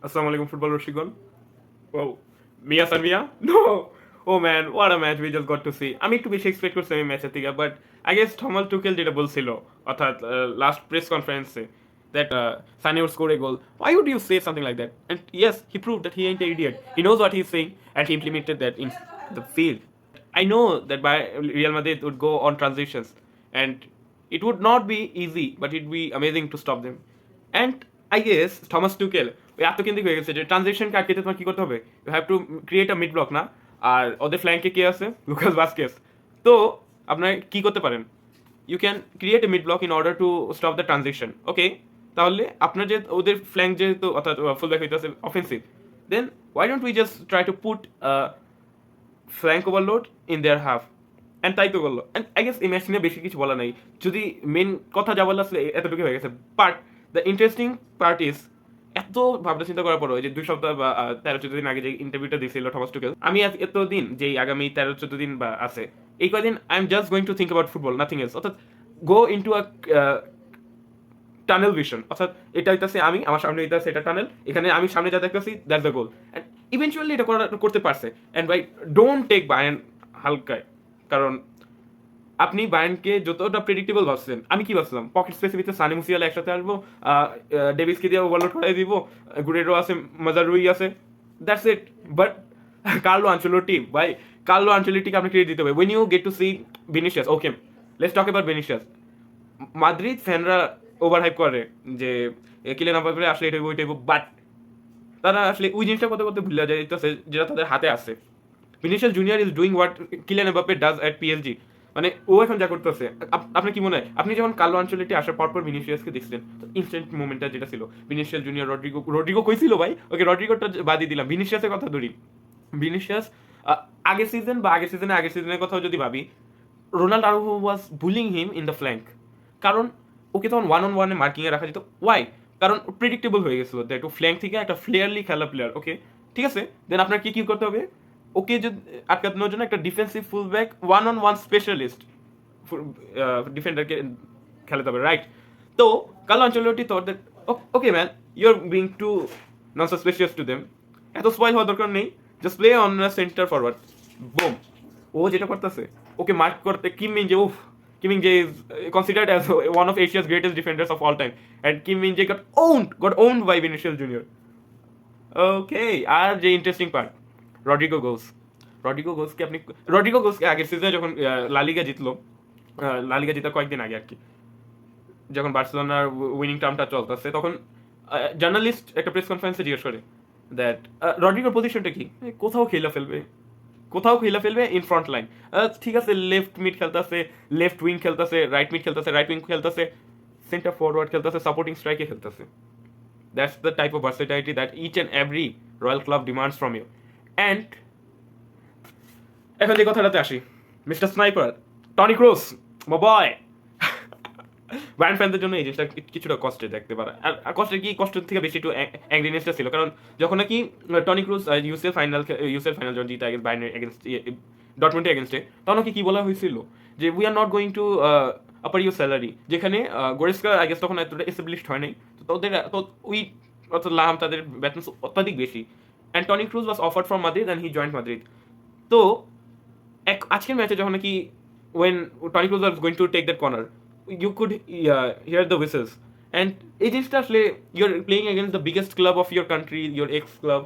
Assalamu alaikum, football Roshigon. Wow. Mia Sarvia? No! Oh man, what a match we just got to see. আমি একটু বেশি expect করছি এই ম্যাচের থেকে, বাট আই গেস থমাস টুকেল যেটা বলছিল, অর্থাৎ লাস্ট প্রেস কনফারেন্সে, that Sane would score a goal. Why would you say something like that? And yes, he proved that he ain't an idiot. He knows what he's saying, and he implemented that in the field. I know that by Real Madrid would go on transitions, and it would not be easy, but it would be amazing to stop them. And I guess Thomas Tuchel ওই আত্মকেন্দ্রিক হয়ে গেছে যে transition কাটতে তোমার কি করতে হবে, you have to create a mid block না। আর ওদের ফ্ল্যাঙ্কে কে আছে? Lucas Vazquez. তো আপনার কি করতে পারেন, you can create a mid block in order to stop the transition. Okay, তাহলে আপনার যে ওদের ফ্ল্যাঙ্ক যেহেতু অর্থাৎ ফুল ব্যাক হইতেছে offensive, then why don't we just try to put flank overload in their half. And তাই তো বললো। অ্যান্ড আই গেস এই ম্যাচ নিয়ে বেশি কিছু বলা নাই, যদি মেন কথা যা বললো আসলে এতটুকু হয়ে গেছে। But the interesting part is, এত ভাবনা চিন্তা করার পরও যে 2 সপ্তাহ বা 13-14 দিন আগে যে ইন্টারভিউটা দিয়েছিল থমাস টুকেল, আমি এতদিন যে আগামী 13-14 দিন বা আছে এই কয়দিন I am just going to think about football, nothing else. অর্থাৎ go into a tunnel vision, অর্থাৎ এটা হইতাছে আমি, আমার সামনে হইতাছে এটা টানেল, এখানে আমি সামনে যা দেখতেছি that's the goal. And eventually এটা করতে পারছে। অ্যান্ড ভাই, ডোন্ট টেক বায়ার্ন হালকায়, কারণ আপনি বায়ার্নকে যতটা প্রেডিক্টেবল ভাবছেন, আমি কি ভাবছিলাম পকেট স্পেসের ভিতরে সানি মুসিয়ালা একসাথে আসবো, ডেভিসকে দিয়ে ওভারলোড করাই দিব, গুরেরো আছে, মাজারুই আছে, that's it. But Carlo Ancelotti, ভাই কার্লো আনচেলোটিকে আপনি ক্রেডিট দিতে হবে। When you get to see Vinicius, okay let's talk about Vinicius. Madrid ফ্যানরা ওভার হাইপ করে যে কিলিয়ান এমবাপ্পে আসলে এটা ওইটাই, বাট তারা আসলে ওই জিনিসটা করতে করতে ভুলে যায় যেটা তাদের হাতে আছে। Vinicius junior is doing what Kylian Mbappe does at PSG. মানে ও এখন যা করতেছে, আপনার কি মনে হয়, আপনি যখন কার্লো আনচেলোটি আসার পরপর ভিনিসিয়াসকে দেখছিলেন, ইনস্ট্যান্ট মুভমেন্টটা যেটা ছিল, ভিনিসিয়াস জুনিয়র, রড্রিগো কই ছিল ভাই? ওকে, রড্রিগোটা বাদই দিলাম, ভিনিসিয়াসের কথা ধরি। ভিনিসিয়াস আগের সিজন বা আগের সিজনের কথাও যদি ভাবি, Ronald Araujo was bullying him in the flank. কারণ ওকে তখন ওয়ান অন ওয়ানে মার্কিংয়ে রাখা যেত। ওয়াই? কারণ প্রেডিক্টেবল হয়ে গেছিল একটু ফ্ল্যাঙ্ক থেকে একটা ফ্লেয়ারলি খেলা প্লেয়ার। ওকে, ঠিক আছে, দেন আপনার কি কি করতে হবে, ওকে যদি আটকানোর জন্য একটা defensive full back one on one specialist ডিফেন্ডারকে খেলাতে হবে, রাইট? তো Carlo Ancelotti thought that okay man, you are being too non suspicious to them, এত স্পয়েল হওয়ার দরকার নেই, just play on centre forward. Boom, ও যেটা করতেছে, ওকে মার্ক করতে কিম মিন জে, উফ, Kim Min-jae is considered as one of Asia's greatest defenders of all time, and Kim Min-jae got owned by Vinicius Junior. Okay, আর যে interesting part, Rodrigo গোসকে আগের সিজনে যখন লালিগা জিতলো, লালিগা জিতার কয়েকদিন আগে আর কি, যখন বার্সেলোনার উইনিং টার্মটা চলতেছে, তখন জার্নালিস্ট একটা প্রেস কনফারেন্সে জিজ্ঞেস করে দ্যাট রড্রিগোর পজিশনটা কি, কোথাও খেলা ফেলবে ইন ফ্রন্ট লাইন। ঠিক আছে, লেফট মিড খেলতেছে, লেফট উইং খেলতেছে, রাইট মিড খেলতেছে, রাইট উইং খেলতেছে, সেন্টার ফরওয়ার্ড খেলতেছে, সাপোর্টিং স্ট্রাইকে খেলতেছে। That's the type of versatility that each and every royal club demands from you. And এখন যে কথাটাতে আসি, মিস্টার স্নাইপার টনি ক্রুস, মো বয়। ব্যান্ড ফ্যানদের জন্য এই জিনিসটা কিছুটা কষ্টে দেখতে পারে। আর কষ্টের থেকে বেশি একটু অ্যাংরিনেসটা ছিল, কারণ যখন নাকি টনি ক্রুজ ইউসিএল ফাইনাল যখন জিতে বাইরের এগেনস্ট ডটমন্ডের এগেনস্টে, তখন নাকি কি বলা হয়েছিল যে we are not going to upper your salary, যেখানে গোরেস্কা আই গেস তখন এতটা এস্টাবলিশড হয় নাই, তো ওদের তো ওই অর্থাৎ লাহাম তাদের বেতন অত্যাধিক বেশি। And Toni Kroos was offered from Madrid and he joined Madrid. তো আজকের ম্যাচে যখন নাকি when Toni Kroos was going to take that corner, you could hear the whistles, and এই জিনিসটা আসলে you're playing against the biggest club of your country, your ex club.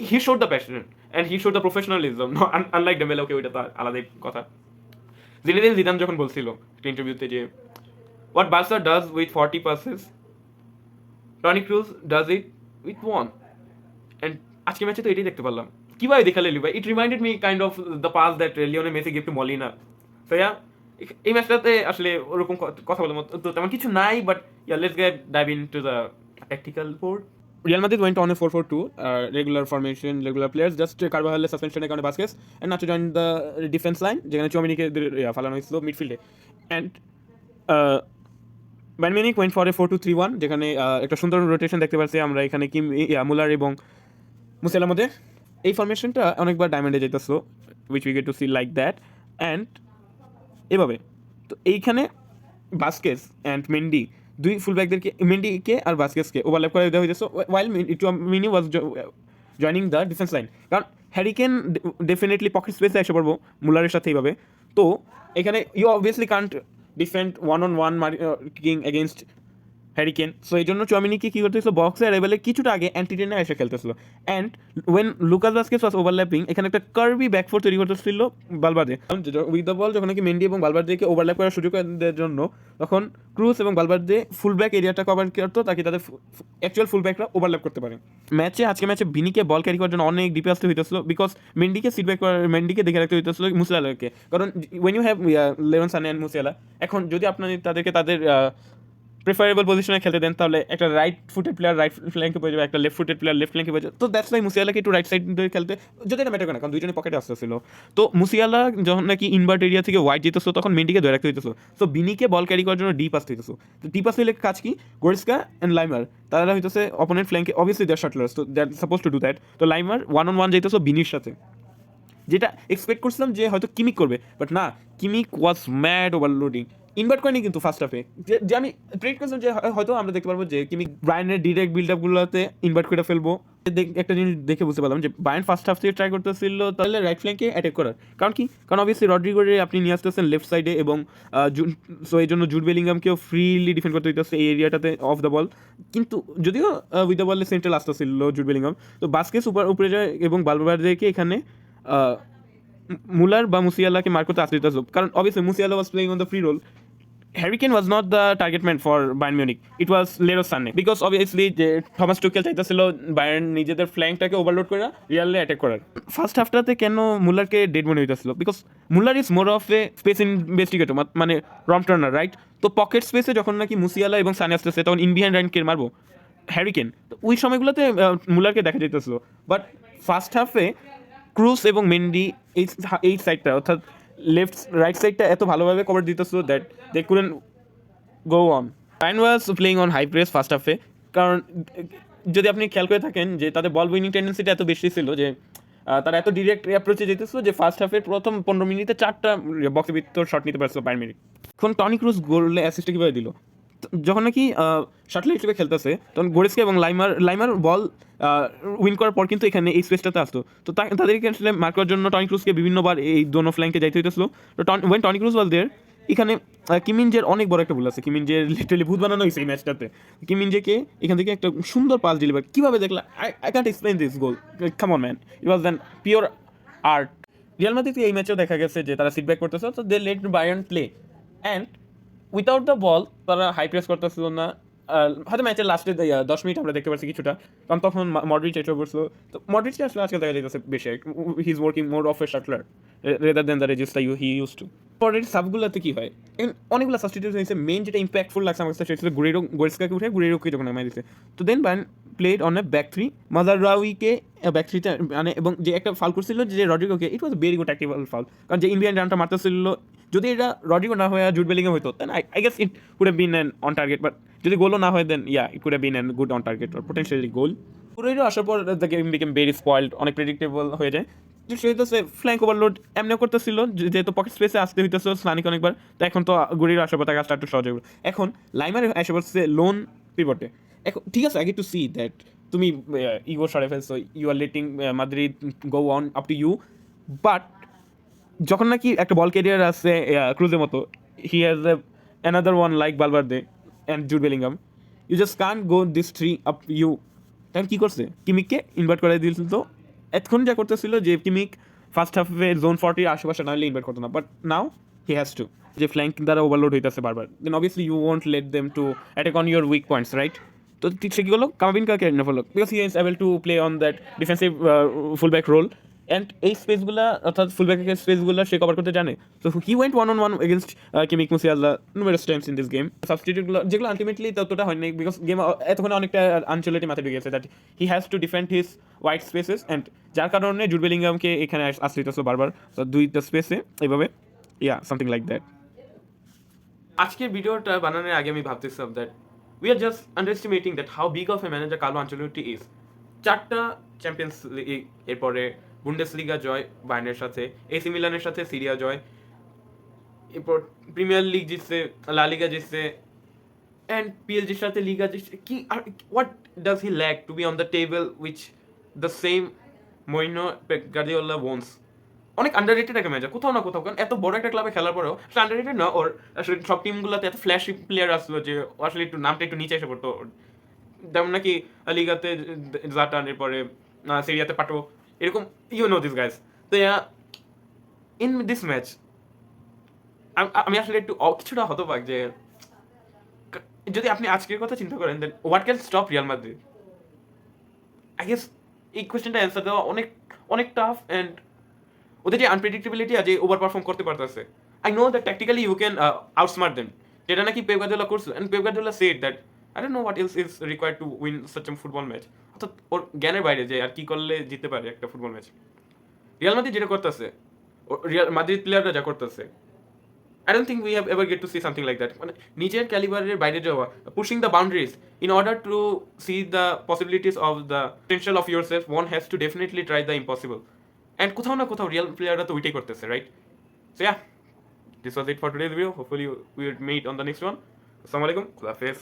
He showed the passion and he showed the professionalism, no, unlike Dembele. Okay, ওইটা তো আলাদাই কথা। Zinedine Zidane যখন বলছিল একটা ইন্টারভিউতে যে what Barca does with 40 passes, Toni Kroos does it with 1. And আজকে ম্যাচে তো এটাই দেখতে পারলাম। কিভাবে দেখালে লিভাই, it reminded me kind of the pass that Lionel Messi gave to Molina. So yeah, এই ম্যাচটাতে আসলে ওরকম কথা বলার মতো তেমন কিছু নাই, but let's get dive into the tactical board. Real Madrid went on a 4-4-2, regular formation, regular players, just কারভাহালের সাসপেনশনের কারণে Vazquez and Nacho join the defence line, যেখানে চমিনিকে ফালানো হয়েছিল মিডফিল্ডে। And Bayern Munich went for a 4-2-3-1, যেখানে একটা সুন্দর রোটেশন দেখতে পাচ্ছি আমরা এখানে, কিম মুলার এবং মুসিয়ালার মধ্যে। এই ফরমেশনটা অনেকবার ডায়মন্ডে যেতেছিল, which we get to see like that. And এভাবে তো এইখানে বাস্কেস অ্যান্ড মেন্ডি দুই ফুল ব্যাকদেরকে মেন্ডিকে আর বাস্কেসকে ওভারল্যাপ করে দেওয়া হয়েছে ওয়াইল মিনি was joining the defence line, কারণ হ্যারিকেন ডেফিনেটলি পকেট স্পেসে এসে পড়বো মুলারের সাথে এইভাবে। তো এখানে you obviously can't defend one on one king against Harry Kane. So এই জন্য চুয়ামিনিকে কী করতেছিল, বক্সে অ্যারাইভেলে কিছুটা আগে অ্যান্টিটেনে এসে খেলতেছিল। And when Lucas Vazquez was overlapping, এখানে একটা কার্ভি ব্যাকফোর তৈরি করতেছিল বালবার্দে উইথ দ্য বল। যখন নাকি মেন্ডি এবং বালবার্দেকে ওভারল্যাপ করার সুযোগ দেওয়ার জন্য তখন ক্রুজ এবং বালবার্দে ফুল ব্যাক এরিয়াটা কভার করতো তাকে তাদের অ্যাকচুয়াল ফুল ব্যাকরা ওভারল্যাপ করতে পারে। আজকে ম্যাচে বিনিকে বল ক্যারি করার জন্য অনেক ডিপে আসতে হইতেছিল, বিকজ মেন্ডিকে সিট ব্যাক করার, মেন্ডিকে দেখে রাখতে হইতেছিল মুসিয়ালাকে, কারণ ওয়েন ইউ হ্যাভ লেভন সানে অ্যান্ড মুসিয়ালা, এখন যদি আপনার তাদেরকে তাদের প্রেফারেবল পজিশনে খেলতে দেন তাহলে একটা রাইট ফুটেড প্লেয়ার রাইট ফ্ল্যাঙ্কে পেয়ে যাবে, একটা লেফট ফুটেড প্লেয়ার লেফট ফ্ল্যাঙ্কে পেয়ে যাবে। তো দ্যাটস ওয়াই মুসিয়ালাকে একটু রাইট সাইড ধরে খেলতে, যদি এটা ম্যাটার করে না, কারণ দুইজনের পকেটে আসতেছিল। তো মুসিয়ালা যখন নাকি ইনভার্ট এরিয়া থেকে ওয়াইড যেতেছো তখন মেন্ডিকে ধরে রাখতে হইতেছো। সো বিনিকে বল ক্যারি করার জন্য ডিপ আসতে হইতেছো। তো ডিপ আসতে হলে কাজ কি, গোরেস্কা অ্যান্ড লাইমার তারা হইতেছে অপোনেন্ট ফ্ল্যাঙ্কে, অবভিয়াসলি দ্যার শাটলার্স, তো that suppose to do that. তো লাইমার ওয়ান অন ওয়ান যাইতেছো বিনির সাথে, যেটা এক্সপেক্ট করছিলাম যে হয়তো কিমিক করবে, বাট না, কিমিক ওয়াজ ম্যাড ওভারলোডিং। ইনভার্ট করেনি কিন্তু ফার্স্ট হাফে, যে আমি প্রেডিক্ট করছিলাম যে হয়তো আমরা দেখতে পারবো যে কিমিক ব্রায়ানের ডিরেক্ট বিল্ড আপগুলোতে ইনভার্ট করে ফেলবো। একটা জিনিস দেখে বুঝতে পারলাম যে ব্রায়ান ফার্স্ট হাফ থেকে ট্রাই করতেছিল তাহলে রাইট ফ্ল্যাঙ্কে অ্যাটাক করার, কারণ কি, কারণ অবভিয়াসলি রড্রিগোরে আপনি নিয়ে আসতেছেন লেফট সাইডে, এবং সো এই জন্য জুড বেলিংহামকেও ফ্রিলি ডিফেন্ড করতে হইতেছে এই এরিয়াটাতে অফ দ্য বল। কিন্তু যদিও উইথ দ্য বলে সেন্ট্রাল আসতেছিল জুড বেলিংহাম, তো বাস্কেস উপরে যায় এবং বালবার্দেকে এখানে মুলার বা মুসিয়ালাকে মার করতে আসতে হতো, কারণ obviously Musiala was playing on the free role. Harry Kane was not the target man for Bayern Munich, it was Leroy Sane, because obviously যে থমাস টুকেল চাইতেছিল বায়ার্ন নিজেদের ফ্ল্যাঙ্কটাকে ওভারলোড করে রিয়ালে অ্যাটাক করার। ফার্স্ট হাফটাতে কেন মুলারকে ডেড মনে হইতেছিল, because Muller is more of A space investigator, মানে রম টার্নার, রাইট? তো পকেট স্পেসে যখন নাকি মুসিয়ালা এবং সানে আসতেছে তখন ইন বিহাইন্ড রাইন কে মারবো, হ্যারিকেন। তো ওই সময়গুলোতে মুলারকে দেখা যেতেছিল, বাট ফার্স্ট হাফে ক্রুজ এবং মেন্ডি এই সাইডটা অর্থাৎ লেফট রাইট সাইডটা এত ভালোভাবে কভার দিতেছিল that they couldn't go on. Bayern was playing on high press first হাফে, কারণ যদি আপনি খেয়াল করে থাকেন যে তাদের বল উইনিং টেন্ডেন্সিটা এত বেশি ছিল যে তারা এত ডিরেক্ট অ্যাপ্রোচে যেতেছিল যে ফার্স্ট হাফের প্রথম 15 মিনিটে 4টা বক্সের ভিতর শট নিতে পারছিল বায়ার্ন মিউনিক। এখন টনি ক্রুজ গোলে অ্যাসিস্ট কীভাবে দিল, যখন নাকি শাটল হিসেবে খেলতেছে তখন গোরেস্কা এবং লাইমার বল উইন করার পর কিন্তু এখানে এই স্পেসটাতে আসতো, তো তাদেরকে আসলে মার্ক করার জন্য টনি ক্রুজকে বিভিন্নবার এই দোনো ফ্ল্যাঙ্কে যাইতে হইতেছিল। তো ওয়েন টনি ক্রুজ ওয়াজ দেয়ার, এখানে কিমিনজের অনেক বড় একটা ভুল আছে, কিমিনজের লিটারালি ভূত বানানো হয়েছে এই ম্যাচটাতে। কিমিনজেকে এখান থেকে একটা সুন্দর পাস ডেলিভার কীভাবে দেখলা, I can't explain this goal, come on man, it was than pure art. Real মাদ্রিদকে এই ম্যাচেও দেখা গেছে যে তারা সিটব্যাক করতেছে, তো they let Bayern play, and without the ball তারা হাই প্রেস করতেছিল না। হয়তো ম্যাচের লাস্টে 10 মিনিট আমরা দেখতে পাচ্ছি কিছুটা, কারণ তখন মডরিচ এসে পড়ছিল। তো মডরিচকে আসলে আজকাল দেখা যাইতেছে বেশি, he is working more of A shuttler rather than the register he use to. পরের সাবগুলোতে কী হয়, অনেকগুলো সাবস্টিটিউশন হয়েছে, মেন যেটা ইম্প্যাক্টফুল লাগছে আমার কাছে সেটা হচ্ছে গোরেস্কাকে উঠে গুরেরোকে যখন নামাই দিচ্ছে। তো then Bayern played on a back three, মাদারাউইকে ব্যাক থ্রিতে মানে, এবং যে একটা ফাউল করছিল যে রড্রিগোকে, it was very good tactical foul, কারণ যে ইন্ডিয়ান রানটা মারতেছিল যদি এটা রড্রিগো না হয়ে জুড বেলিংহাম হইতো then I guess it could have been an on target, but যদি গোলও না হয় then it could have been an good on target or potentially goal. পুরোইরও আসার পর the game became very spoiled, অনেক প্রেডিক্টেবল হয়ে যায়। সে হইতেছে ফ্ল্যাঙ্ক ওভারলোড এমনি করতেছিল যেহেতু পকেট স্পেসে আসতে হইতেছে সানিক অনেকবার, তো এখন তো গুড়ির আসার পর তার কাজটা একটু সহজ হয়ে গেল। এখন লাইমার এসে বলছে লোন পিভটে, এখন ঠিক আছে, I get to see that তুমি ইগো সরে ফেলছো, you are letting Madrid go on up to you, but যখন নাকি একটা বল ক্যারিয়ার আছে ক্রুজের মতো, he has another one like বালবার্দে and Jude Bellingham, you just can't go this three up you. তাই কী করছে, কিমিককে ইনভার্ট করে দিয়েছিল। তো এখন যা করতেছিল যে কিমিক ফার্স্ট হাফে জোন 40 আশেপাশে নাহলে ইনভার্ট করতো না, but now he has to, যে ফ্ল্যাঙ্ক দ্বারা ওভারলোড হইতেছে বারবার, then obviously you won't let them to attack on your weak points, right? তো ঠিক সে কী হলো, কামাবিনকাকে এনে ফেলো, because he is able to play on that defensive fullback role, and এই স্পেসগুলো অর্থাৎ ফুলব্যাকের স্পেসগুলো সে কভার করতে জানে। তো he went one on one against Kimmich Musiala numerous times in this game. সাবস্টিটিউটগুলো যেগুলো আলটিমেটলি ততটা হয়নি, বিকজ গেম এতক্ষণে অনেকটা আনচলিটি মাথায় ঢুকে গেছে that he has to defend his wide spaces, and যার কারণে জুড বেলিংহামকে এখানে আসতে হইতেছে বারবার, তো দুইটা স্পেসে এইভাবে, সামথিং লাইক দ্যাট। আজকের ভিডিওটা বানানোর আগে আমি ভাবতেছিলাম that we are just underestimating that how big of a manager Carlo Ancelotti is. 4টা চ্যাম্পিয়ন্স লিগ, এরপরে বুন্ডেসলিগা জয় বায়ার্নের সাথে, এসি মিলানের সাথে সিরিয়া জয়, এরপর প্রিমিয়ার লিগ জিতছে, লা লিগা জিতছে, and PSG সাথে লিগা কি what does he lack to be on the table which the same Mourinho Pep Guardiola wants? অনেক আন্ডাররেটেড একটা ম্যাচ কোথাও না কোথাও, কারণ এত বড় একটা ক্লাবে খেলার পরেও সে আন্ডাররেটেড না, ওর আসলে সব টিমগুলোতে এত ফ্ল্যাশি প্লেয়ার আসলো যে ও আসলে একটু নামটা একটু নিচে এসে পড়তো। যেমন নাকি লিগাতে জাটান, এরপরে সিরিয়াতে পাটো, এরকম ইউ নো দিস গাইস। তো ইন দিস ম্যাচ আমি আসলে একটু কিছুটা হতবাক যে যদি আপনি আজকের কথা চিন্তা করেন then what can stop Real Madrid. I guess এই কোয়েশ্চেনটা অ্যান্সার দেওয়া অনেক অনেক টাফ, অ্যান্ড ওদের যে আনপ্রেডিক্টেবিলিটি আছে ওভার পারফর্ম করতে পারতেছে। I know that tactically you can outsmart them, যেটা নাকি পেপ গার্দিওলা করছে, and Pep Guardiola said that I don't know what else is required to win such a football match. অর্থাৎ ওর জ্ঞানের বাইরে যে আর কি করলে জিততে পারে একটা ফুটবল ম্যাচ। রিয়াল মাদ্রিদ যেটা করতেছে, রিয়াল মাদ্রিদ প্লেয়াররা যা করতেছে, I don't think we have ever get to see something like that. মানে নিজের ক্যালিবারের বাইরে যাওয়া, pushing the boundaries in order to see the possibilities of the potential of yourself, one has to definitely try the impossible. And কোথাও না কোথাও Real প্লেয়াররা তো ওইটাই করতেছে, right? So yeah, this was it for today's video. Hopefully we will meet on the next one. Assalamu alaikum. Khuda Hafiz.